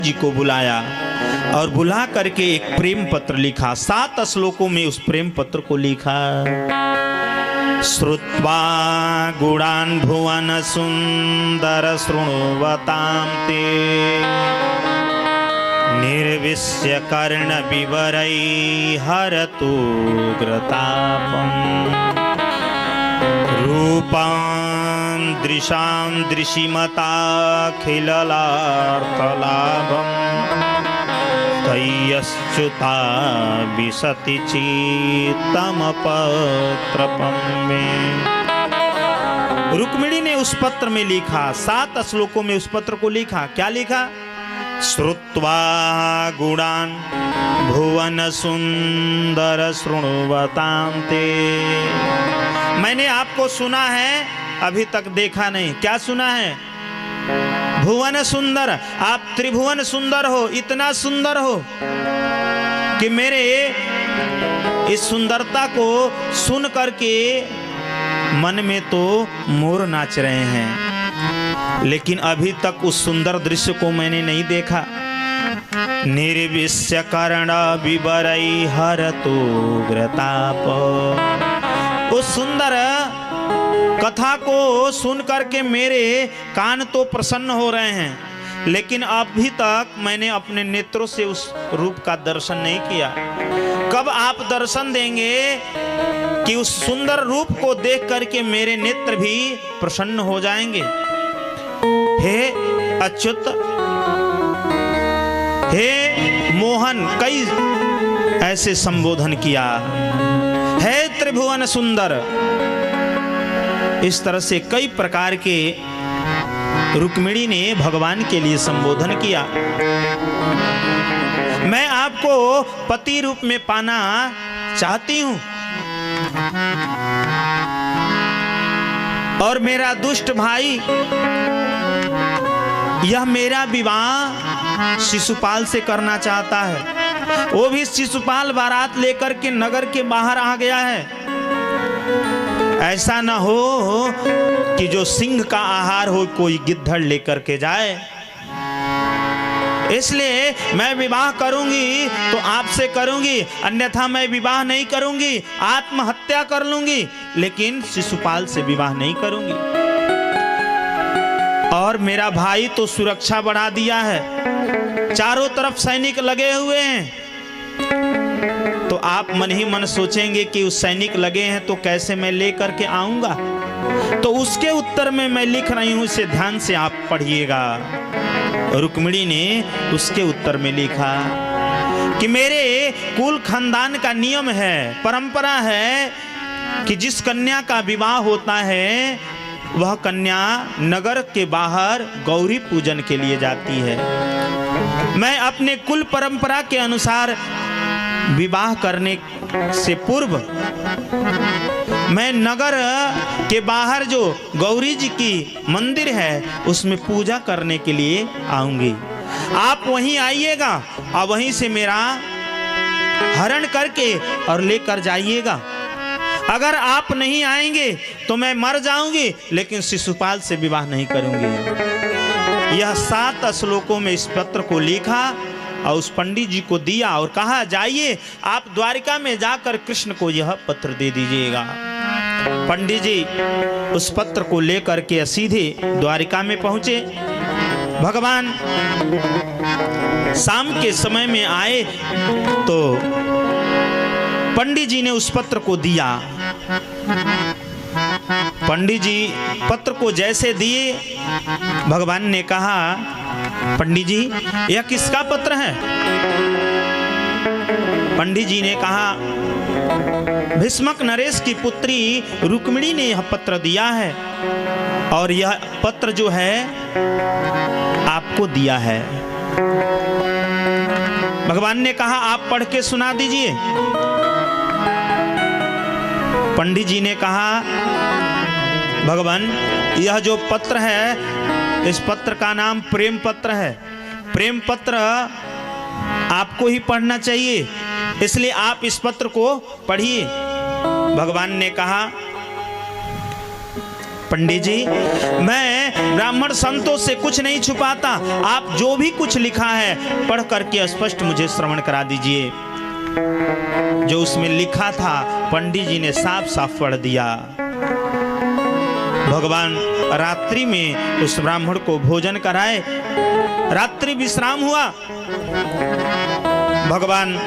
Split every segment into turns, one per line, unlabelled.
जी को बुलाया और बुला करके एक प्रेम पत्र लिखा। 7 श्लोकों में उस प्रेम पत्र को लिखा। श्रुत्वा गुणान् भुवन सुंदर शृण्वतां ते निर्विश्य कर्ण विवरै हरतु ग्रतापम् रूपां दृशां दृशिमताखिललार्थलाभम् तय्यश्च्युता विशति चित्तमपत्रपं मे। रुक्मिणी ने उस पत्र में लिखा, 7 श्लोकों में उस पत्र को लिखा। क्या लिखा? श्रुत्वा गुणान् भुवन सुंदर शृण्वतां ते। मैंने आपको सुना है, अभी तक देखा नहीं। क्या सुना है? भुवन सुंदर, आप त्रिभुवन सुंदर हो, इतना सुंदर हो कि मेरे इस सुंदरता को सुन करके मन में तो मोर नाच रहे हैं, लेकिन अभी तक उस सुंदर दृश्य को मैंने नहीं देखा। निर्विश्य कर्ण विवरै हरतु ग्रताप। उस सुंदर कथा को सुन करके मेरे कान तो प्रसन्न हो रहे हैं, लेकिन अभी तक मैंने अपने नेत्रों से उस रूप का दर्शन नहीं किया। कब आप दर्शन देंगे कि उस सुंदर रूप को देख करके मेरे नेत्र भी प्रसन्न हो जाएंगे? हे अच्युत, हे मोहन, कई ऐसे संबोधन किया। हे त्रिभुवन सुंदर, इस तरह से कई प्रकार के रुक्मिणी ने भगवान के लिए संबोधन किया। मैं आपको पति रूप में पाना चाहती हूं और मेरा दुष्ट भाई यह मेरा विवाह शिशुपाल से करना चाहता है। वो भी शिशुपाल बारात लेकर के नगर के बाहर आ गया है। ऐसा न हो कि जो सिंह का आहार हो कोई गिद्धड़ लेकर के जाए। इसलिए मैं विवाह करूंगी तो आपसे करूंगी, अन्यथा मैं विवाह नहीं करूंगी, आत्महत्या कर लूंगी, लेकिन शिशुपाल से विवाह नहीं करूंगी। और मेरा भाई तो सुरक्षा बढ़ा दिया है, चारों तरफ सैनिक लगे हुए हैं। तो आप मन ही मन सोचेंगे कि उस सैनिक लगे हैं तो कैसे मैं लेकर के आऊंगा। तो उसके उत्तर में मैं लिख रही हूं, इसे ध्यान से आप पढ़िएगा। रुक्मिणी ने उसके उत्तर में लिखा कि मेरे कुल खानदान का नियम है, परंपरा है कि जिस कन्या का विवाह होता है वह कन्या नगर के बाहर गौरी पूजन के लिए जाती है। मैं अपने कुल परंपरा के अनुसार विवाह करने से पूर्व मैं नगर के बाहर जो गौरी जी की मंदिर है उसमें पूजा करने के लिए आऊंगी। आप वहीं आइएगा और वहीं से मेरा हरण करके और लेकर जाइएगा। अगर आप नहीं आएंगे तो मैं मर जाऊंगी, लेकिन शिशुपाल से विवाह नहीं करूंगी। यह 7 श्लोकों में इस पत्र को लिखा और उस पंडित जी को दिया और कहा, जाइए आप द्वारिका में जाकर कृष्ण को यह पत्र दे दीजिएगा। पंडित जी उस पत्र को लेकर के सीधे द्वारिका में पहुंचे। भगवान शाम के समय में आए तो पंडित जी ने उस पत्र को दिया। पंडित जी पत्र को जैसे दिए, भगवान ने कहा, पंडित जी यह किसका पत्र है? पंडित जी ने कहा, भीष्मक नरेश की पुत्री रुक्मिणी ने यह पत्र दिया है और यह पत्र जो है आपको दिया है। भगवान ने कहा, आप पढ़ के सुना दीजिए। पंडित जी ने कहा, भगवान यह जो पत्र है, इस पत्र का नाम प्रेम पत्र है। प्रेम पत्र आपको ही पढ़ना चाहिए, इसलिए आप इस पत्र को पढ़िए। भगवान ने कहा, पंडित जी मैं मैं ब्राह्मण संतों से कुछ नहीं छुपाता, आप जो भी कुछ लिखा है पढ़ करके स्पष्ट मुझे श्रवण करा दीजिए। जो उसमें लिखा था पंडित जी ने साफ साफ पढ़ दिया। भगवान रात्रि में उस ब्राह्मण को भोजन कराए, रात्रि विश्राम हुआ। भगवान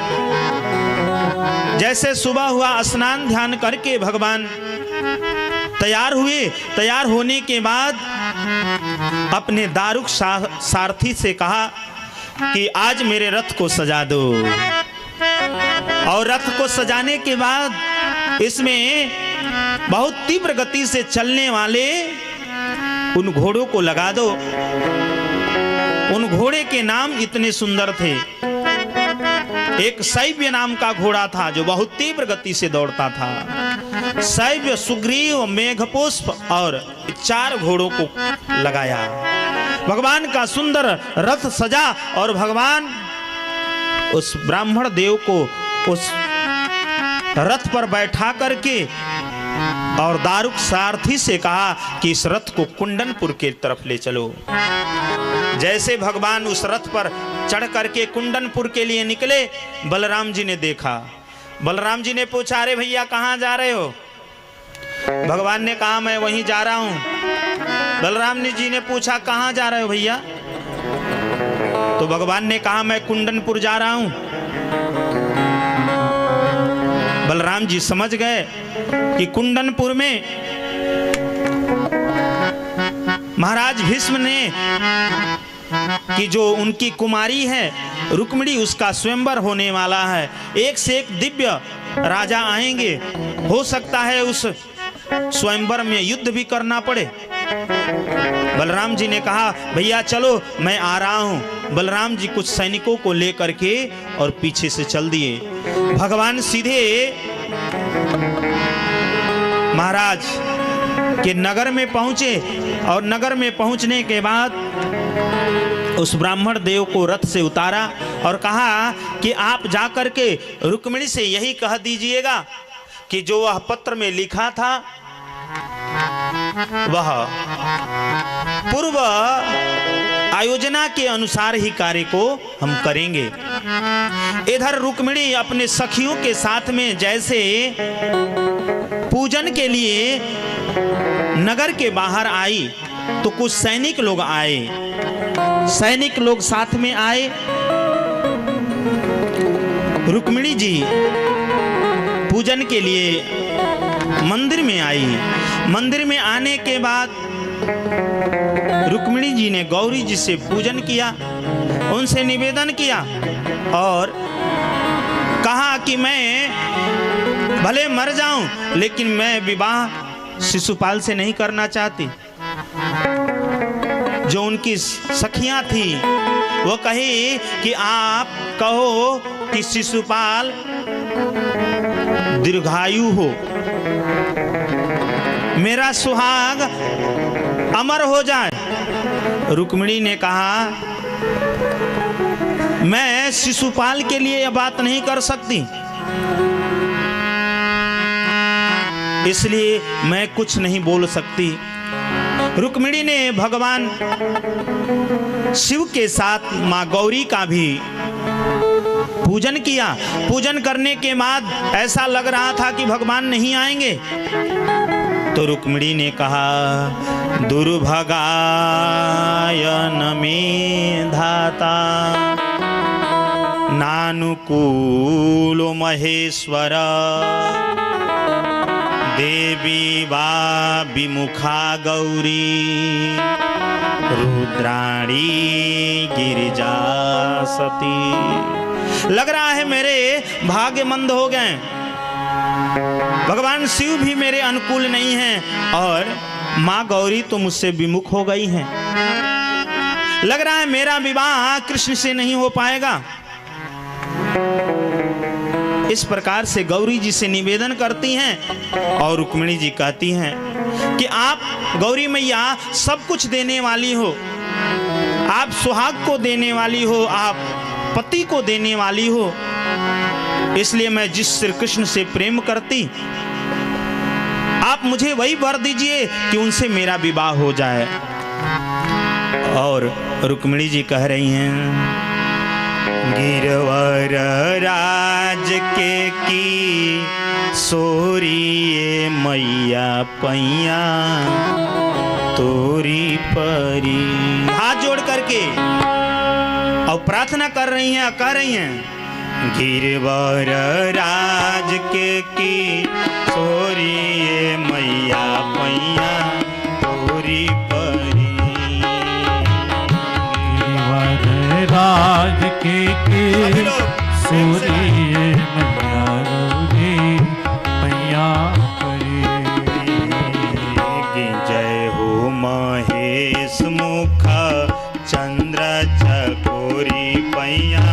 जैसे सुबह हुआ, स्नान ध्यान करके भगवान तैयार हुए। तैयार होने के बाद अपने दारुक सारथी से कहा कि आज मेरे रथ को सजा दो। और रथ को सजाने के बाद इसमें बहुत तीव्र गति से चलने वाले उन घोड़ों को लगा दो। उन घोड़े के नाम इतने सुंदर थे। एक शैव्य नाम का घोड़ा था जो बहुत तीव्र गति से दौड़ता था। शैव्य, सुग्रीव, मेघपुष्प और 4 घोड़ों को लगाया। भगवान का सुंदर रथ सजा और भगवान उस ब्राह्मण देव को उस रथ पर बैठा करके और दारुक सारथी से कहा कि इस रथ को कुंडनपुर के तरफ ले चलो। जैसे भगवान उस रथ पर चढ़ करके कुंडनपुर के लिए निकले, बलराम जी ने देखा। बलराम जी ने पूछा, अरे भैया कहाँ जा रहे हो? भगवान ने कहा मैं वहीं जा रहा हूं। बलराम जी ने पूछा कहाँ जा रहे हो भैया? तो भगवान ने कहा मैं कुंडनपुर जा रहा हूं। बलराम जी समझ गए कि कुंडनपुर में महाराज भीष्म ने कि जो उनकी कुमारी है रुक्मिणी, उसका स्वयंवर होने वाला है। एक से एक दिव्य राजा आएंगे, हो सकता है उस स्वयंवर में युद्ध भी करना पड़े। बलराम जी ने कहा भैया चलो मैं आ रहा हूं। बलराम जी कुछ सैनिकों को लेकर के और पीछे से चल दिए। भगवान सीधे महाराज के नगर में पहुंचे और नगर में पहुंचने के बाद उस ब्राह्मण देव को रथ से उतारा और कहा कि आप जाकर के रुक्मिणी से यही कह दीजिएगा कि जो वह पत्र में लिखा था वह पूर्व आयोजना के अनुसार ही कार्य को हम करेंगे। इधर रुक्मिणी अपने सखियों के साथ में जैसे पूजन के लिए नगर के बाहर आई तो कुछ सैनिक लोग आए। सैनिक लोग साथ में आए। रुक्मिणी जी पूजन के लिए मंदिर में आई। मंदिर में आने के बाद रुक्मिणी जी ने गौरी जी से पूजन किया, उनसे निवेदन किया और कहा कि मैं भले मर जाऊं लेकिन मैं विवाह शिशुपाल से नहीं करना चाहती। जो उनकी सखियां थी वो कही कि आप कहो कि शिशुपाल दीर्घायु हो, मेरा सुहाग अमर हो जाए। रुक्मिणी ने कहा मैं शिशुपाल के लिए यह बात नहीं कर सकती, इसलिए मैं कुछ नहीं बोल सकती। रुक्मिणी ने भगवान शिव के साथ मां गौरी का भी पूजन किया। पूजन करने के बाद ऐसा लग रहा था कि भगवान नहीं आएंगे, तो रुक्मिणी ने कहा दुर्भगाय में धाता नानुकूलो महेश्वर देवी वा विमुखा गौरी रुद्राणी गिरिजा सती। लग रहा है मेरे भाग्य मंद हो गए, भगवान शिव भी मेरे अनुकूल नहीं हैं और माँ गौरी तो मुझसे विमुख हो गई हैं। लग रहा है मेरा विवाह कृष्ण से नहीं हो पाएगा। इस प्रकार से गौरी जी से निवेदन करती हैं और रुक्मिणी जी कहती हैं कि आप गौरी मैया सब कुछ देने वाली हो, आप सुहाग को देने वाली हो, आप पति को देने वाली हो, इसलिए मैं जिस श्री कृष्ण से प्रेम करती आप मुझे वही वर दीजिए कि उनसे मेरा विवाह हो जाए। और रुक्मिणी जी कह रही हैं, गिरवर राज के की सोरिए मैया पैया तोरी परी। हाथ जोड़ करके और प्रार्थना कर रही हैं, कह रही हैं, गिरवर राज के की सोरिए मैया पैया तोरी परी।
गिरवर राज के सोरिए मैया रे पैया परी।
जय हो महेश मुख चंद्र चकोरी पैया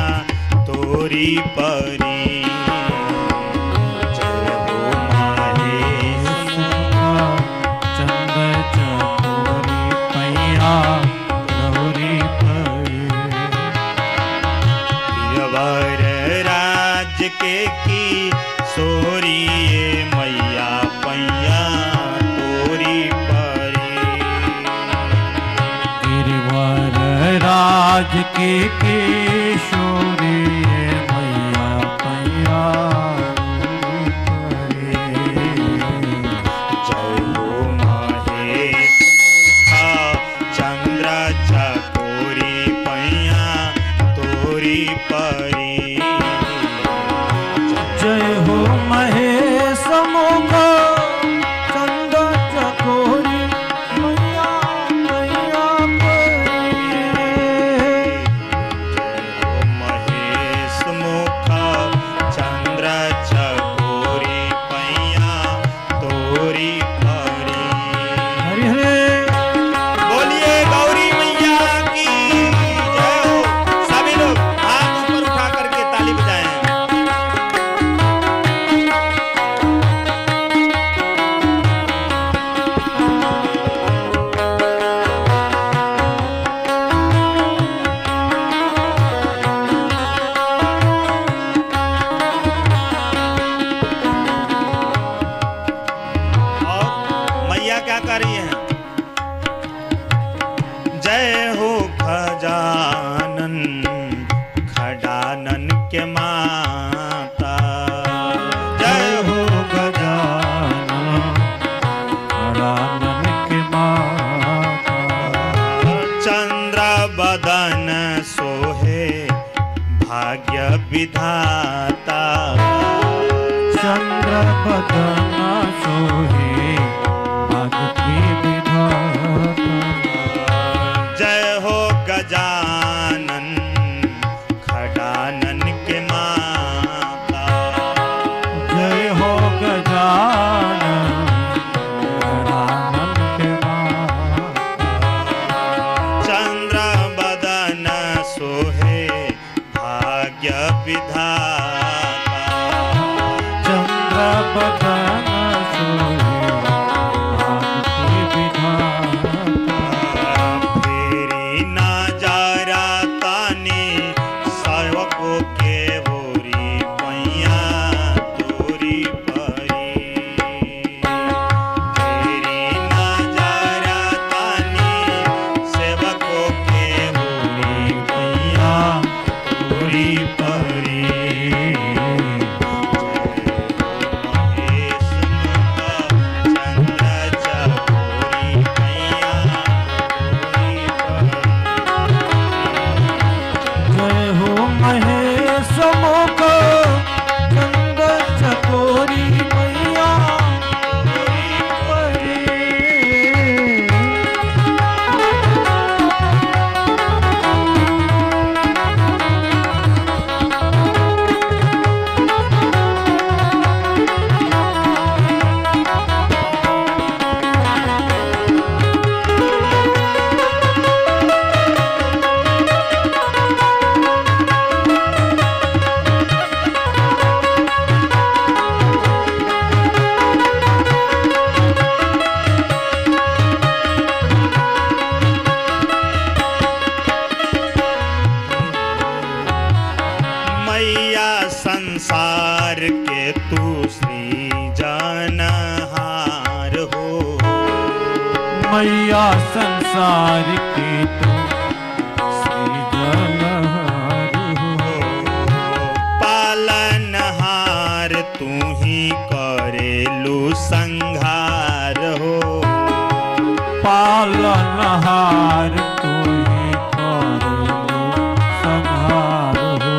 तोरी परी। जय हो महेश
चंद्र चकोरी पैया तोरी परी।
गिरवर राज के की सोरिए मैया पैया तोरी परी।
गिरवर राज के किशोरी मैया पैया परी।
जय हो महेश मुख चंद्र चकोरी पैया तोरी परी।
जय हो महेश मुख चंद्र चकोरी मैया पैया
महेश मुख चंद्र चकोरी पैया तोरी परी।
हरि हरे।
बोलिए गौरी मैया की जय हो। सभी लोग हाथ ऊपर उठा करके ताली बजाएं। और मैया क्या कर रही हैं? जय हो खजानन खडानन के माता। जय हो
गजानन खडानन के माता।
चंद्र बदन सोहे भाग्य विधाता।
चंद्र बदन सोहे भाग्य विधाता।
जय हो गजानन खडानन के माता।
जय हो गजानन खडानन के माता।
चंद्र बदन सोहे भाग्य विधाता।
चंद्र बदन सोहे भाग्य विधाता।
फेरी नजारा तानी सेवकों के बोरी पैया तोरी परी। फेरी नजारा तानी सेवकों के बोरी पैया तोरी परी। महेश मुख चंद्र चकोरी पैया तोरी परी।
जय हो महेश मुख चंद्र चकोरी मैया परी।
मैया संसार के तू श्री जानहार हो।
मैया संसार की तो सृजनहार हो।
पालनहार तू ही करेलू संहार हो।
पालनहार तू ही करेलू संहार हो।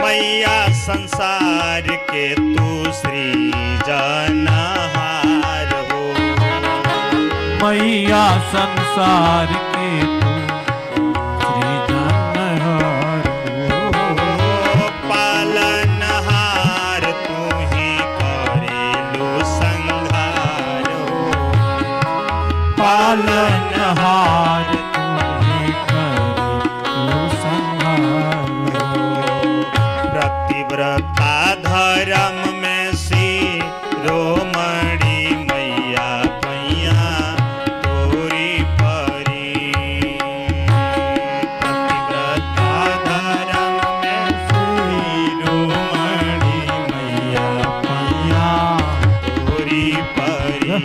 मैया संसार के तू सृजनहार हो।
मैया संसार के तू सृजनहार हो।
पालनहार तू ही करेलू संहार हो।
पालनहार तू ही करेलू संहार हो।
प्रतिव्रता धर्म में शिरोमणि मैया पैया तोरी परी। प्रतिव्रता धर्म में शिरोमणि मैया पैया तोरी परी।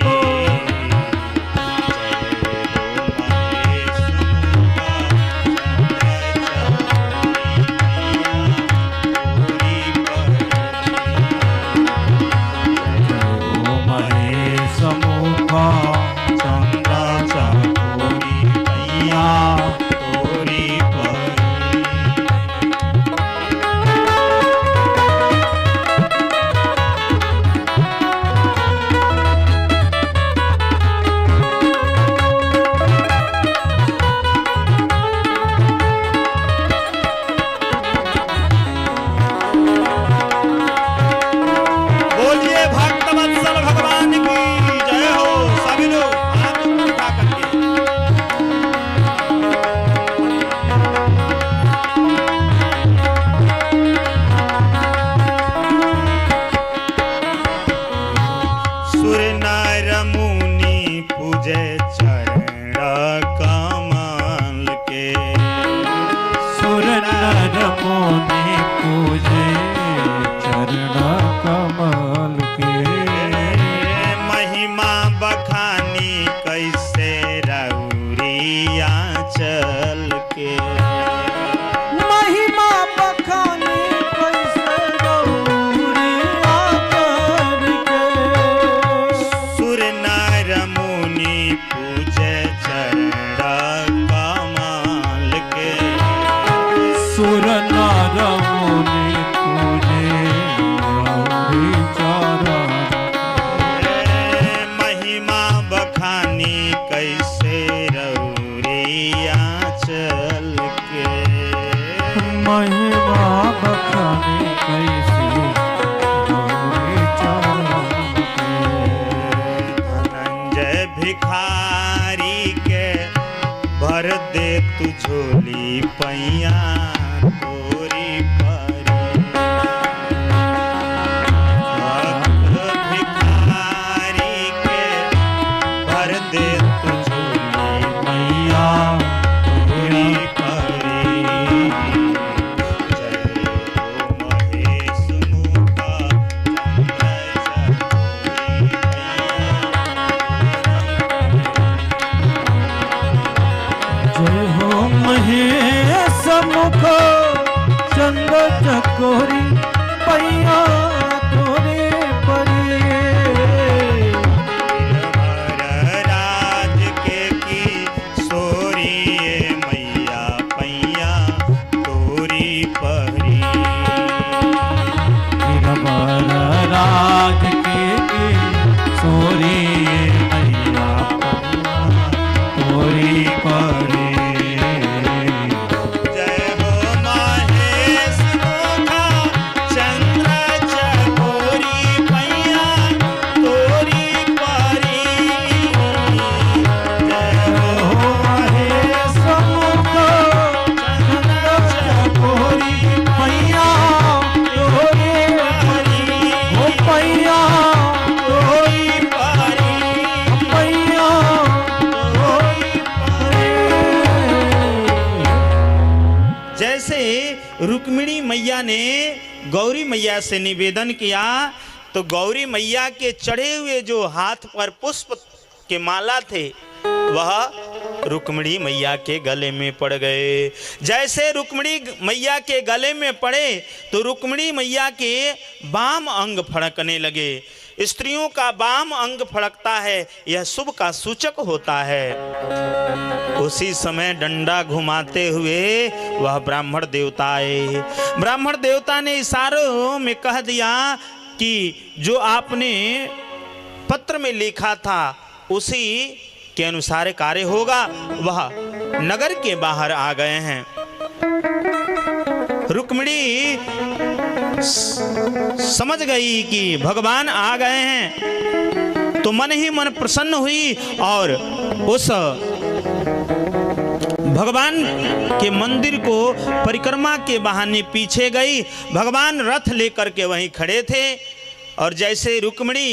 भिखारी के भर दे तू झोली पैया तोरी परी। भिखारी के भर दे तू झोली पैया तोरी परी। जय हो महेश मुखा
महेश मुख चंद चकोरी पैया तोरे परी।
राज के की सोरी मैया पैया तोरी परी।
राज के की सोरी मैया तोरी परी।
रुक्मिणी मैया ने गौरी मैया से निवेदन किया तो गौरी मैया के चढ़े हुए जो हाथ पर पुष्प के माला थे वह रुक्मिणी मैया के गले में पड़ गए। जैसे रुक्मिणी मैया के गले में पड़े तो रुक्मिणी मैया के वाम अंग फड़कने लगे। स्त्रियों का वाम अंग फड़कता है, यह शुभ का सूचक होता है। उसी समय डंडा घुमाते हुए वह ब्राह्मण देवता आए। ब्राह्मण देवता ने इशारों में कह दिया कि जो आपने पत्र में लिखा था उसी के अनुसार कार्य होगा। वह नगर के बाहर आ गए हैं। रुक्मिणी समझ गई कि भगवान आ गए हैं तो मन ही मन प्रसन्न हुई और उस भगवान के मंदिर को परिक्रमा के बहाने पीछे गई। भगवान रथ लेकर के वहीं खड़े थे और जैसे रुक्मिणी